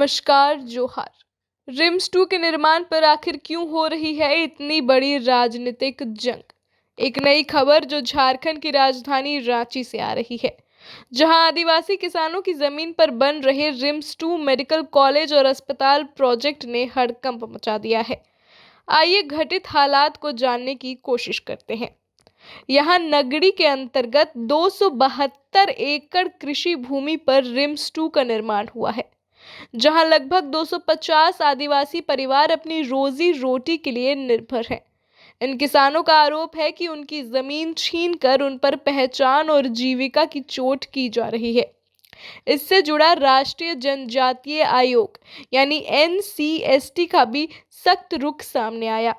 नमस्कार, जोहार। रिम्स 2 के निर्माण पर आखिर क्यों हो रही है इतनी बड़ी राजनीतिक जंग? एक नई खबर जो झारखंड की राजधानी रांची से आ रही है, जहां आदिवासी किसानों की जमीन पर बन रहे रिम्स 2 मेडिकल कॉलेज और अस्पताल प्रोजेक्ट ने हड़कंप मचा दिया है। आइए घटित हालात को जानने की कोशिश करते हैं। यहाँ नगड़ी के अंतर्गत 272 एकड़ कृषि भूमि पर रिम्स 2 का निर्माण हुआ है, जहां लगभग 250 आदिवासी परिवार अपनी रोजी रोटी के लिए निर्भर हैं। इन किसानों का आरोप है कि उनकी जमीन छीनकर उन पर पहचान और जीविका की चोट की जा रही है। इससे जुड़ा राष्ट्रीय जनजातीय आयोग यानी NCST का भी सख्त रुख सामने आया।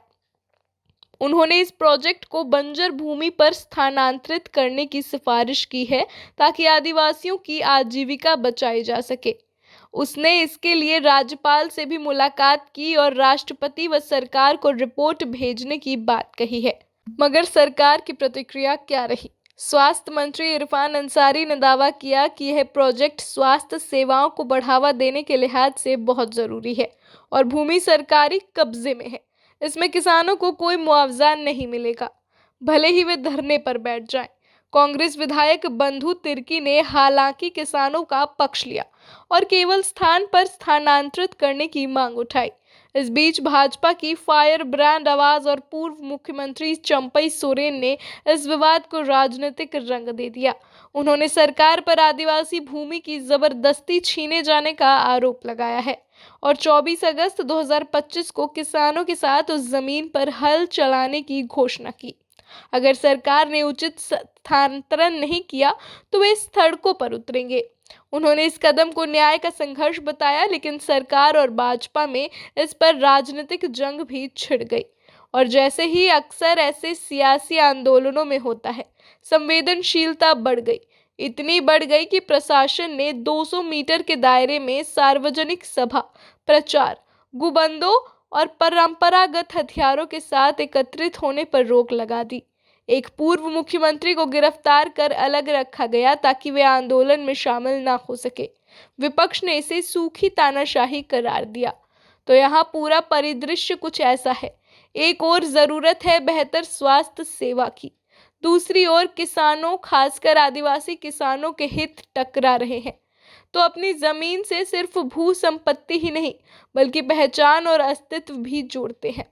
उन्होंने इस प्रोजेक्ट को बंजर भूमि पर स्थानांतरित करने की सिफारिश की है ताकि आदिवासियों की आजीविका बचाई जा सके। उसने इसके लिए राज्यपाल से भी मुलाकात की और राष्ट्रपति व सरकार को रिपोर्ट भेजने की बात कही है। मगर सरकार की प्रतिक्रिया क्या रही? स्वास्थ्य मंत्री इरफान अंसारी ने दावा किया कि यह प्रोजेक्ट स्वास्थ्य सेवाओं को बढ़ावा देने के लिहाज से बहुत जरूरी है और भूमि सरकारी कब्जे में है। इसमें किसानों को कोई मुआवजा नहीं मिलेगा, भले ही वे धरने पर बैठ जाएं। कांग्रेस विधायक बंधु तिर्की ने हालांकि किसानों का पक्ष लिया और केवल स्थान पर स्थानांतरित करने की मांग उठाई। इस बीच भाजपा की फायर ब्रांड आवाज और पूर्व मुख्यमंत्री चंपई सोरेन ने इस विवाद को राजनीतिक रंग दे दिया। उन्होंने सरकार पर आदिवासी भूमि की जबरदस्ती छीने जाने का आरोप लगाया है और 24 अगस्त 2025 को किसानों के साथ उस जमीन पर हल चलाने की घोषणा की। अगर सरकार ने उचित स्थानांतरण नहीं किया तो वे सड़कों पर उतरेंगे। उन्होंने इस कदम को न्याय का संघर्ष बताया, लेकिन सरकार और भाजपा में इस पर राजनीतिक जंग भी छिड़ गई। और जैसे ही अक्सर ऐसे सियासी आंदोलनों में होता है, संवेदनशीलता बढ़ गई। इतनी बढ़ गई कि प्रशासन ने 200 मीटर के दायरे में सार्वजनिक सभा, प्रचार, गुबंदों और परंपरागत हथियारों के साथ एकत्रित होने पर रोक लगा दी। एक पूर्व मुख्यमंत्री को गिरफ्तार कर अलग रखा गया ताकि वे आंदोलन में शामिल ना हो सके। विपक्ष ने इसे सूखी तानाशाही करार दिया। तो यहाँ पूरा परिदृश्य कुछ ऐसा है। एक और जरूरत है बेहतर स्वास्थ्य सेवा की, दूसरी ओर किसानों, खासकर आदिवासी किसानों के हित टकरा रहे हैं। तो अपनी जमीन से सिर्फ भू संपत्ति ही नहीं बल्कि पहचान और अस्तित्व भी जोड़ते हैं।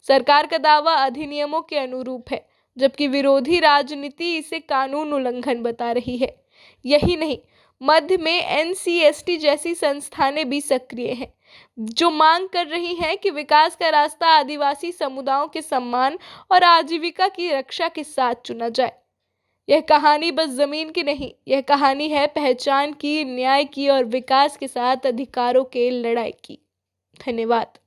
सरकार का दावा अधिनियमों के अनुरूप है, जबकि विरोधी राजनीति इसे कानून उल्लंघन बता रही है। यही नहीं, मध्य में NCST जैसी संस्थानें भी सक्रिय हैं, जो मांग कर रही हैं कि विकास का रास्ता आदिवासी समुदायों के सम्मान और आजीविका की रक्षा के साथ चुना जाए। यह कहानी बस जमीन की नहीं, यह कहानी है पहचान की, न्याय की और विकास के साथ अधिकारों के लड़ाई की। धन्यवाद।